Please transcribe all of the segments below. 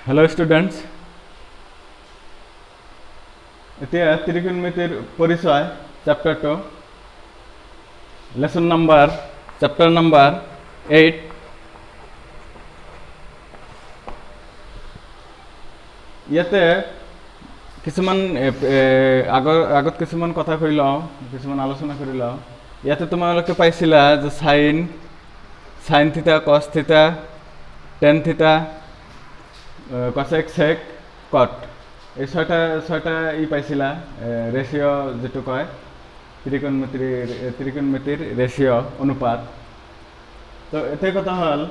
Hello students এতিয়া ত্ৰিকোণমিতিৰ পৰিচয় চেপ্টাৰটো lesson number chapter number 8 ইয়াতে কিছুমান আগত কিছুমান কথা কৈ লওঁ কিছুমান আলোচনা কৰি লওঁ ইয়াতে তোমালোকে পাইছিলা যে sine theta cos theta tan theta cosec সেক কট এই ছয়টা পাইছিলা রেশিও যেটো কয় ত্রিকোণমিতির রেশিও অনুপাত তো এতে কথা হল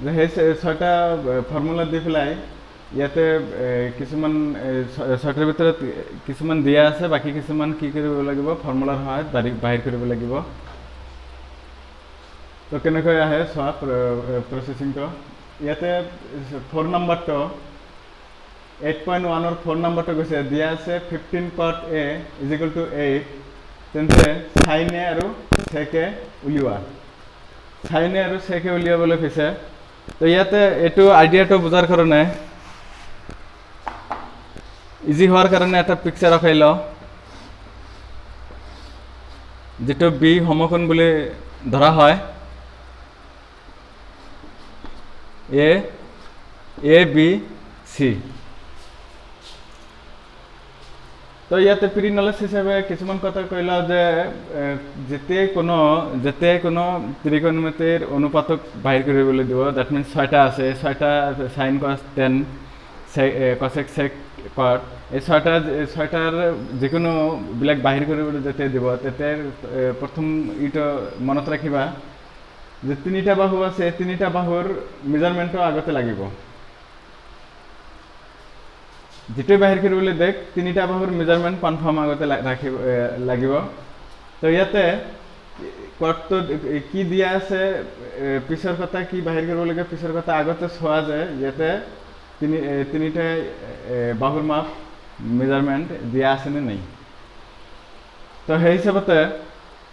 যে সেই ছয়টা ফর্মুলা দি পেলাই ইয়াতে কিছুমান ছয়টাৰ ভিতৰত কিছুমান দিয়া আছে বাকি কিছুমান কি কৰিব লাগিব ফৰ্মুলাৰ সহায়ত বাহিৰ কৰিব লাগিব তো কেনেকৈ আহে সব প্ৰসেসিংটো ইয়াতে 4 নম্বৰটো 8.1 और 4 नम्बर तो कैसे दिया से 15 cot a is equal to 8 तेंसे sin a और sec a उलिवा sin a और sec a उलिवा बोले कैसे तो ये तो आइडिया तो बुझार करने इजी होर करने ऐसा पिक्चर रखे लो जितो b होमोकोन बोले धरा है a b c तो ইয়াতে প্ৰি নলেজ হিচাপে কিছুমান কথা কইলা যে যেতে কোনো ত্ৰিকোণমিতিৰ অনুপাতক বাহিৰ কৰিবলৈ দিব দ্যাট মিন্স ছয়টা আছে ছয়টা sin cos tan cosec sec cot এই ছয়টাৰ যিকোনো বিলাক বাহিৰ কৰিবলৈ যেতে দিব তেতে প্ৰথম ইটো মনত ৰাখিবা যে তিনিটা বাহু আছে তিনিটা বাহুৰ মেজাৰমেন্টটো আগতে লাগিব যেটো বাহিৰ কৰিবলৈ দেখ তিনিটা বাহুৰ মেজাৰমেন্ট কনফাৰ্ম আগতে ৰাখিব লাগিব তো ইয়াতে কটটো কি দিয়া আছে পিছৰ কথা কি বাহিৰ কৰিব লাগে পিছৰ কথা আগতে সোৱা যায় ইয়াতে তিনিটা বাহুৰ মাপ মেজাৰমেন্ট দিয়া আছে নে নাই তো সেই হিচাপতে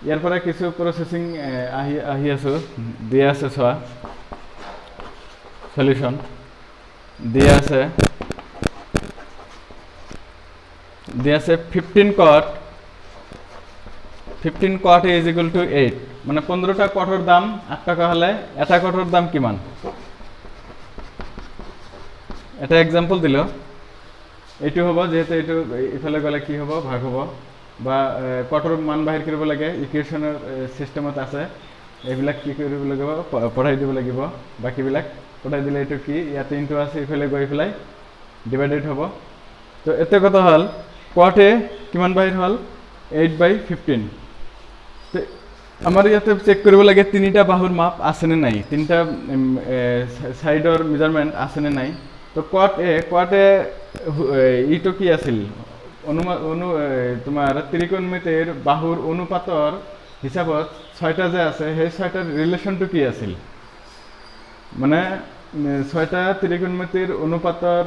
ইয়াৰ পৰা কিছু প্ৰসেসিং আহি আছে দিয়া আছে সোৱা সলিউশন দিয়া আছে दिया से 15 cot is equal to 8 মানে 15টা কটৰ দাম 8 টাকা হলে এটা কটৰ দাম কিমান এটা एग्जांपल দিলো এটো হ'ব যেতে এটো ইফালে গলে কি হ'ব ভাগ হ'ব বা কটৰ মান বাহিৰ কৰিব লাগে ইকুয়েশনৰ সিস্টেমত আছে এইবিলাক কি কৰিব লাগিব পঢ়াই দিব লাগিব বাকি বিলাক পঢ়াই দিলে এটো কি ইয়াতে ইনটু আছে ইফালে গৈ ফলাই ডিভাইডেড হ'ব তো এতে কথা হল cot a কিমান বাহিৰ হল 8/15 তো আমাৰ ইয়াতে চেক কৰিব লাগে তিনিটা বাহুৰ মাপ আছে নে নাই তিনিটা সাইডৰ মেজাৰমেন্ট আছে নে নাই তো cot a ইটো কি আছিল তোমাৰ ত্ৰিকোণমিতিৰ বাহুৰ অনুপাতৰ হিচাপত ছয়টা যে আছে সেই ছয়টাৰ ৰিলেশনটো কি আছিল মানে ছয়টা ত্ৰিকোণমিতিৰ অনুপাতৰ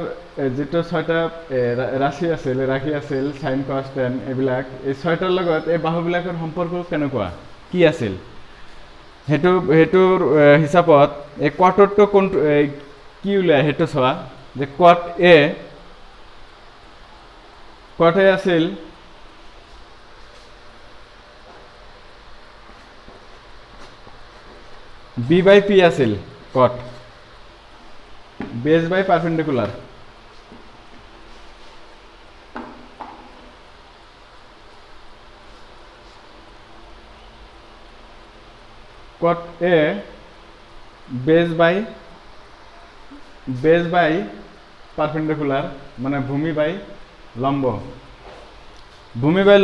যেটো ছয়টা ৰাশি আছিল sin cos tan এবিলাক এই ছয়টাৰ লগত এই বাহুবিলাকৰ সম্পৰ্ক কেনেকুৱা কি আছিল হেতুৰ হিচাপত এই কটৰটো কোন কি উলাই হেতু সোৱা যে cot a আছিল b/p আছিল cot base by perpendicular cot a base by perpendicular মানে ভূমি বাই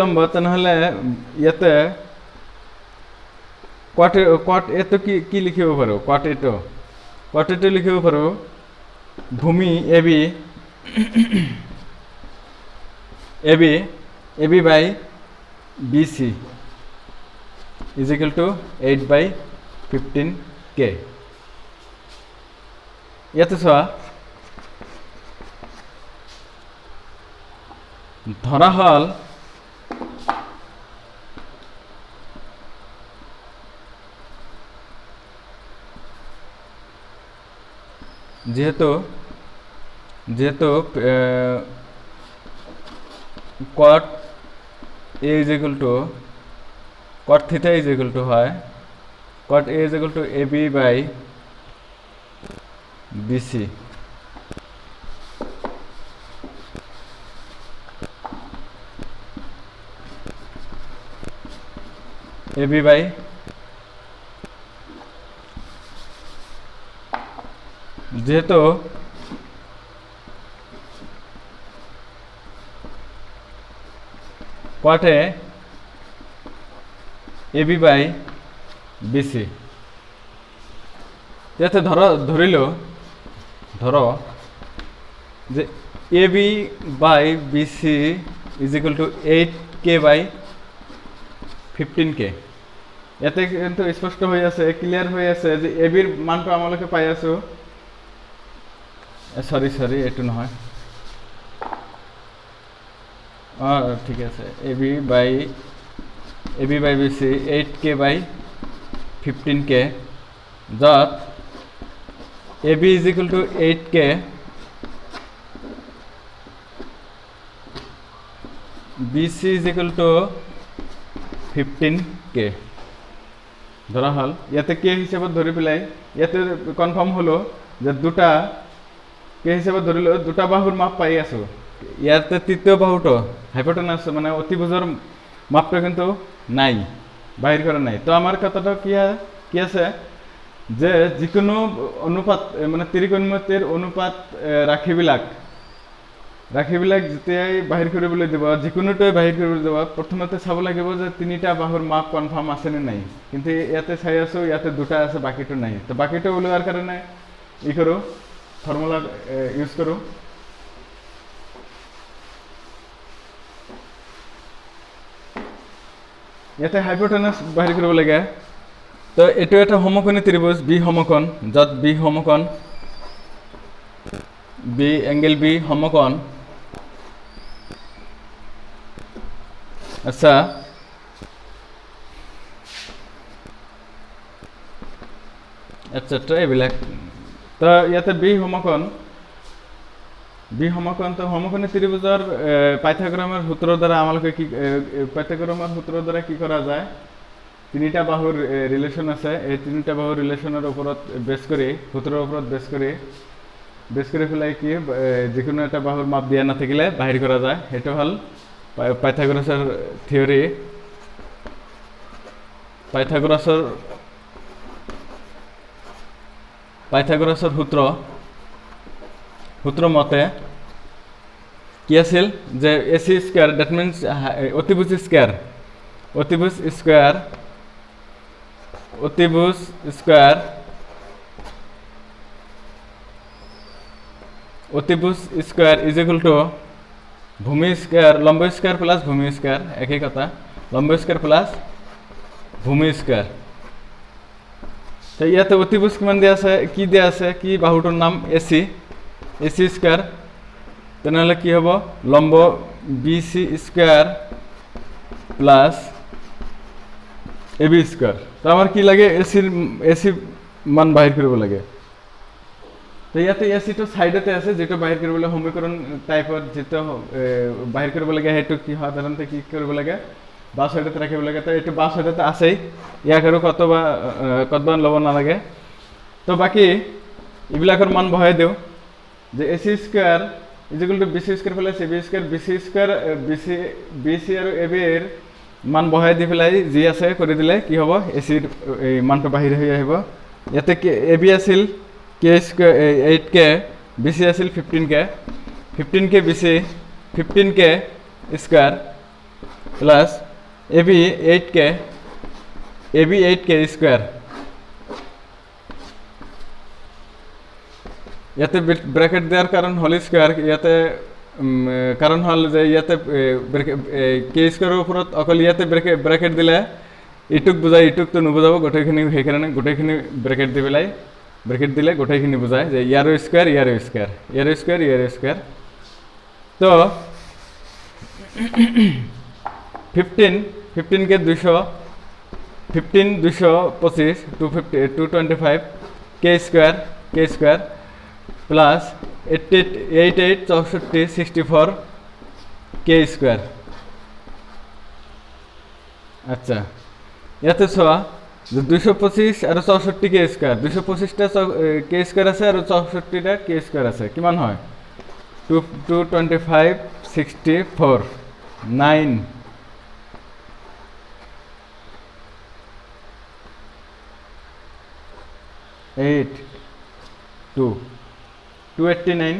লম্ব তেনেহলে ইয়াতে cot a তো কি লিখিব পাৰো cot a তো লিখিব পাৰো ভূমি AB by BC is equal to 8/15k ইয়াতে সোয়া ধরা হল যেহেতু যেহেতু cot a is equal to cot theta is equal to হয় cot a is equal to ab by bc, ab by যেহেতু cot a ab by bc, যাতে ধরিল যে ab by bc is equal to 8k by 15k। এতে কিন্তু স্পষ্ট হয়ে আছে, ক্লিয়ার হয়ে আছে যে ab এর মানটা আমাকে পাই আছো, সরি এটু নহয়, ঠিক আছে, ab by bc 8k by 15k, যত ab is equal to 8k, bc is equal to 15k ধরা হল। ইয়াতে কে হিসাবে ধরে পেলাই, ইয়াতে কনফার্ম হলো যে দুটা কে হিসাবে ধরিল দুটা বাহুর মাপ পাই আছো। ইয়াতে তৃতীয় বাহুটো হাইপোটেনাস মানে অতিভুজের মাপটা কিন্তু নাই, বাহির করা নাই। তো আমার কথাটা কি আছে যে যিকোনো অনুপাত মানে ত্ৰিকোণমিতিৰ অনুপাত ৰাশিবিলাক যেতিয়াই বাহিৰ কৰিবলৈ দিব, যিকোনোটোৱে বাহিৰ কৰিবলৈ দিব, প্ৰথমতে চাব লাগিব যে তিনিটা বাহুৰ মাপ কনফাৰ্ম আছে নে নাই। কিন্তু ইয়াতে চাই আছো ইয়াতে দুটা আছে, বাকিটো নাই। তো বাকিটো উলিওৱাৰ কাৰণে ই কৰোঁ, ফৰ্মুলা ইউজ কৰোঁ। ইয়াতে হাইপোটেনাস বাহিৰ কৰিব লাগে। তো এইটো এটা সমকোণী ত্ৰিভুজ বি সমকোণ, য'ত বি সমকোণ, বি এংগেল বি সমকোণ। আচ্ছা, এটচেট্ৰা এইবিলাক। তো ইয়াতে বি সমকোণ, তো সমকোণী ত্ৰিভুজৰ পাইথাগোৰামৰ সূত্ৰৰ দ্বাৰা আমালোকে কি কৰা যায়, তিনিটা বাহুৰ ৰিলেশ্যন আছে, এই তিনিটা বাহুৰ ৰিলেশ্যনৰ ওপৰত বেছ কৰি, সূত্ৰৰ ওপৰত বেছ কৰি পেলাই কি যিকোনো এটা বাহুৰ মাপ দিয়া নাথাকিলে বাহিৰ কৰা যায়। সেইটো হ'ল পাইথাগোৰাছৰ থিয়ৰী। পাইথাগোৰাছৰ সূত্ৰ মতে কি আছিল যে এচি স্কোয়ার, দ্যাট মিন্স অতিভুজ স্কোয়ার ইজ ইকুয়াল টু ভূমি স্কোয়ার, লম্ব স্কোয়ার প্লাস ভূমি স্কোয়ার, একই কথা, লম্ব স্কোয়ার প্লাস ভূমি স্কোয়ার। তো ইয়াতে অতিভুজ কিমান দিয়া আছে, কি বাহুটোৰ নাম এচি স্কোয়ার। তেনেহ'লে কি হ'ব, লম্ব BC square plus AB square. তো আমার কি লাগে, এসি মান বাহিৰ কৰিব লাগে। তো ইয়াতে এচিটো সাইডতে আছে, যেটো বাহিৰ কৰিবলৈ সমীকৰণ টাইপৰ যেটো বাহিৰ কৰিব লাগে, সেইটো কি সাধাৰণতে কি কৰিব লাগে, বাঁ সাইডতে ৰাখিব লাগে। তো এইটো বাঁ সাইডতে আছেই, ইয়াক আৰু কতবা ল'ব নালাগে। তো বাকি এইবিলাকৰ মান বহাই দিওঁ যে AC square is equal to BC square plus AB square, BC আৰু এবিৰ মান বহাই দি পেলাই যি আছে কৰি দিলে কি হ'ব, এচিৰ এই মানটো বাহিৰ হৈ আহিব। ইয়াতে এবি আছিল কে স্কোয়ার 8k, বিসি আছিল 15k BC 15k square plus AB 8k square. ইয়াতে ব্র্যাকেট দেওয়ার কারণ হল স্কোয়ার, ইয়াতে কারণ হল যে ইয়াতে কে স্কোয়ারের ওপৰত অকল ইয়াতে ব্ৰ্যাকেট দিলে ইটুক বুজায়, ইটুক তো নুবুজাব, গোটেইখিনি সেইকাৰণে গোটেইখিনি ব্ৰ্যাকেট দি পেলাই ব্ৰ্যাকেট দিলে গোটেইখিনি বুজায় যে ইয়াৰো স্কোয়াৰ স্কোয়াৰ। তো 15 200, 225 225 কে স্কোয়াৰ প্লাস 88 64 64 কে স্কোয়াৰ। আচ্ছা ইয়াতে চোৱা যে 225 আৰু 64 কে স্কোয়াৰ, 225টা কে স্কোয়াৰ আছে আৰু 64টা কে স্কোয়ার আছে, কিমান হয়? 225 64 9 8 2 289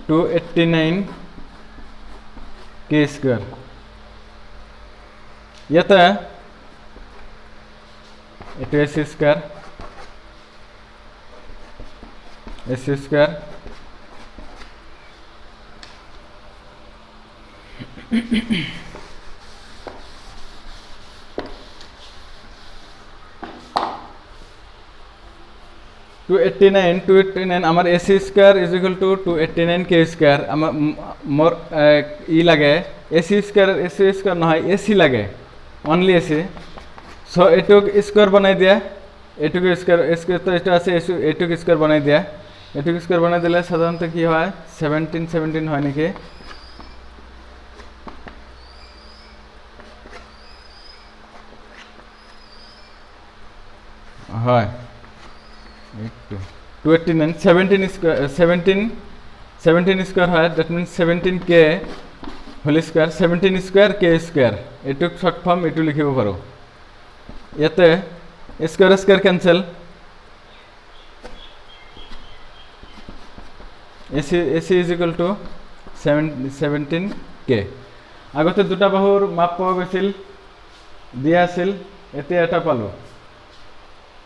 289 কে স্কোয়ার। ইয়াতে এইটো এ স্কোয়ার, এ স্কোয়ার টু 289 আমার AC square is equal two 289 K square. আমার মোর ই লাগে এসি স্কোয়ার নহয় এসি লাগে, অনলি এসি। সো এটুক স্কোয়ার বনাই দিয়া, এটুক স্কোয়ার তো এটা আছে, এটুক স্কোয়ার বনাই দিয়া, এটুক স্কোয়ার বনাই দিলে সাধারণত কি হয় 17 হয় নাকি? হয় 289 17 স্কোয়ার হয়, দ্যাট মিনস 17 কে হোল স্কোয়ার, 17 স্কোয়ার কে স্কোয়ার। এটুক শর্ট ফর্ম এটু লিখিব পাৰোঁ। ইয়াতে square square cancel, AC is equal to 17 কে। আগতে দুটা বাহুৰ মাপ পোৱা গৈছিল, দিয়া আছিল, এতিয়া এটা পালোঁ,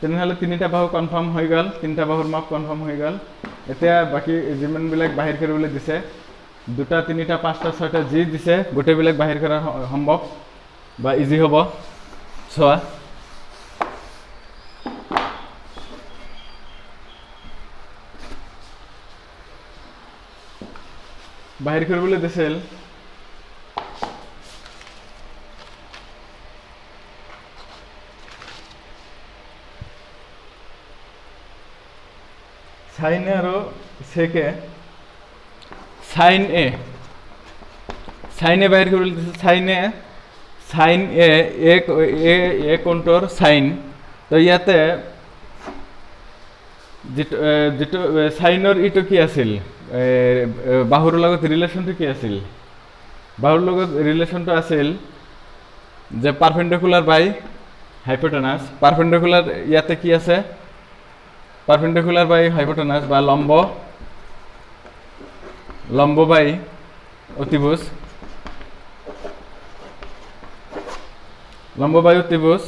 তেনেহ'লে তিনিটা বাহু কনফাৰ্ম হৈ গ'ল, তিনিটা বাহুৰ মাপ কনফাৰ্ম হৈ গ'ল। এতিয়া বাকী যিমানবিলাক বাহিৰ কৰিবলৈ দিছে, দুটা তিনিটা পাঁচটা ছয়টা যি দিছে গোটেইবিলাক বাহিৰ কৰা সম্ভৱ বা ইজি হ'ব। চোৱা বাহিৰ কৰিবলৈ দিছিল সাইন এ আৰু সেকে। সাইন এ বাহিৰ কৰিবলৈ দিছিল, সাইন এ কোণটোৰ সাইন। তো ইয়াতে যিটো সাইনৰ ইটো কি আছিল, বাহুৰ লগত ৰিলেশ্যনটো কি আছিল? বাহুৰ লগত ৰিলেশ্যনটো আছিল যে পাৰপেণ্ডিকুলাৰ বাই হাইপোটেনাছ। পাৰপেণ্ডিকুলাৰ ইয়াতে কি আছে? পারপেন্ডিকুলার বাই হাইপোটেনাস বা লম্ব বাই অতিভুজ, লম্ব বাই অতিভুজ।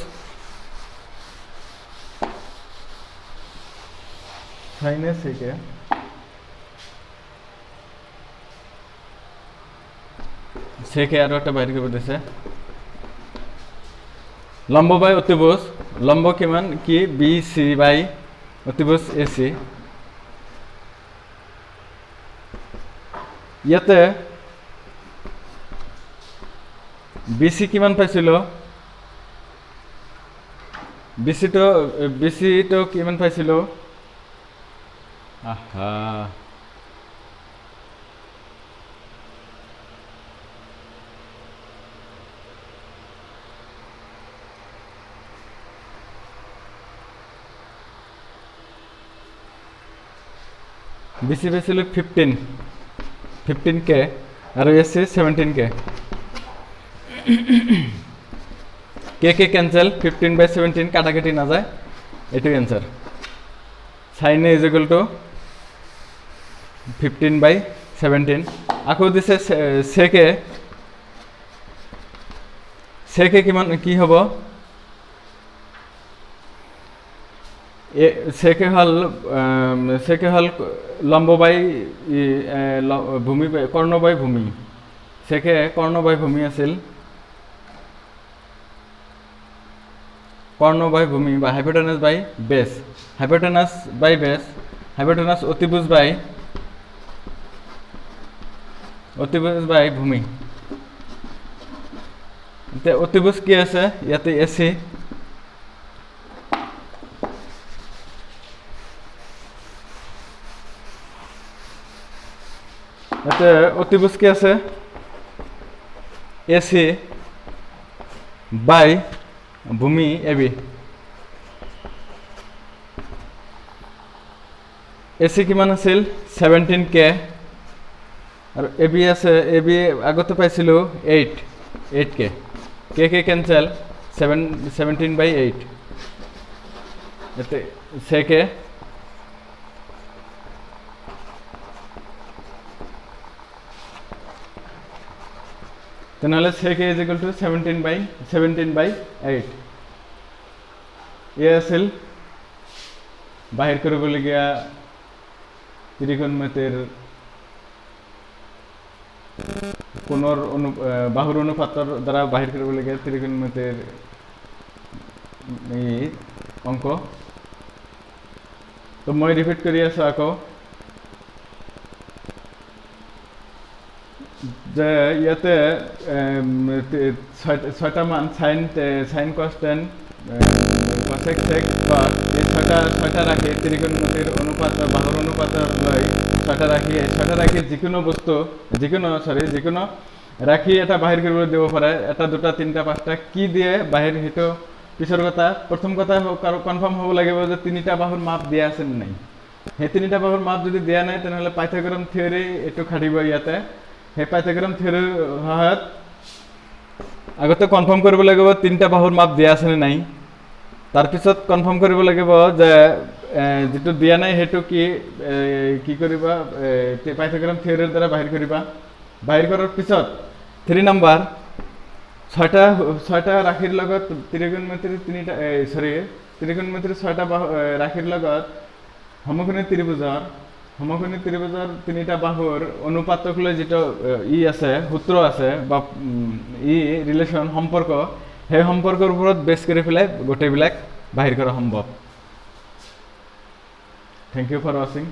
সাইনে সেকে আরো একটা বাইরে করে দিছে, লম্ব বাই অতিভুজ। লম্ব কিমান কি? বি সি বাই অতিভুজ এ সি। ইয়াতে বি সি কিমান পাইছিলোঁ? বিচিটো কিমান পাইছিলোঁ? আহা বিসি পাইছিলোঁ 15K আৰু এসি 17K। কে ক্যান্সেল, 15/17 কাটাকাটি না যায়, এটাই answer. Sine A is equal to 15/17। আকৌ দিছে সেকে কিমান কি হ'ব? সেকে হল লম্ব বাই ভূমি, কর্ণ বাই ভূমি। সেকে কর্ণ বাই ভূমি আছিল, কর্ণ বাই ভূমি বা হাইপোটেনাস বাই বেস, হাইপোটেনাস বাই বেস, হাইপোটেনাস অতিভুজ বাই ভূমি। অতিভুজ কি আছে? ইয়াতে এসি ইয়াতে অতিভুজ কি আছে এসি বাই ভূমি এবি এসি কিমান আছিল 17K আৰু এবি আছে এবি আগতে পাইছিলো 8K K কেনসেল 17/8 এতে সেকে তেনেহলে সেকে ইজ ইকুয়াল টু 17/8 এ আছিল বাহিৰ কৰিবলগীয়া ত্ৰিকোণমিতিৰ কোণৰ বাহুৰ অনুপাতৰ দ্বাৰা বাহিৰ কৰিবলগীয়া ত্ৰিকোণমিতিৰ এই অংক তো মই ৰিপিট কৰি আছো আকৌ যে ইয়াতে ছয়টা মান সাইন কস টেন কসেক সেক কট এই ছয়টা রাখি ত্রিকোণমিতির অনুপাত বাহুর অনুপাতৰ লৈ ছয়টা ৰাখি যিকোনো বস্তু যিকোনো ৰাখি এটা বাহিৰ কৰিবলৈ দিব পাৰে এটা দুটা তিনিটা পাঁচটা কি দিয়ে বাহিৰ সেইটো পিছৰ কথা প্ৰথম কথা কনফাৰ্ম হ'ব লাগিব যে তিনিটা বাহুৰ মাপ দিয়া আছে নে নাই সেই তিনিটা বাহুৰ মাপ যদি দিয়া নাই তেনেহলে পাইথাগোৰাছ থিওৰি এটো খাটিব ইয়াতে সেই পাইথাগোৰাছ থিওৰিৰ সহায়ত আগতে কনফাৰ্ম কৰিব লাগিব তিনিটা বাহুৰ মাপ দিয়া আছে নে নাই তাৰ পিছত কনফাৰ্ম কৰিব লাগিব যে যেটো দিয়া নাই হেতু কি কৰিবা পাইথাগোৰাছ থিওৰিৰ দ্বাৰা বাহিৰ কৰিবা বাহিৰ কৰাৰ পিছত 3 নম্বৰ ছয়টা ৰাশিৰ লগত ত্ৰিকোণমিতিৰ ছয়টা ৰাশিৰ লগত সমকোণী ত্ৰিভুজৰ তিনিটা বাহুৰ অনুপাতক লৈ যেটো আছে সূত্ৰ আছে বা ৰিলেশন সম্পৰ্ক সেই সম্পৰ্কৰ ওপৰত বেছ কৰি পেলাই গোটেইবিলাক বাহিৰ কৰা সম্ভৱ। Thank you for watching.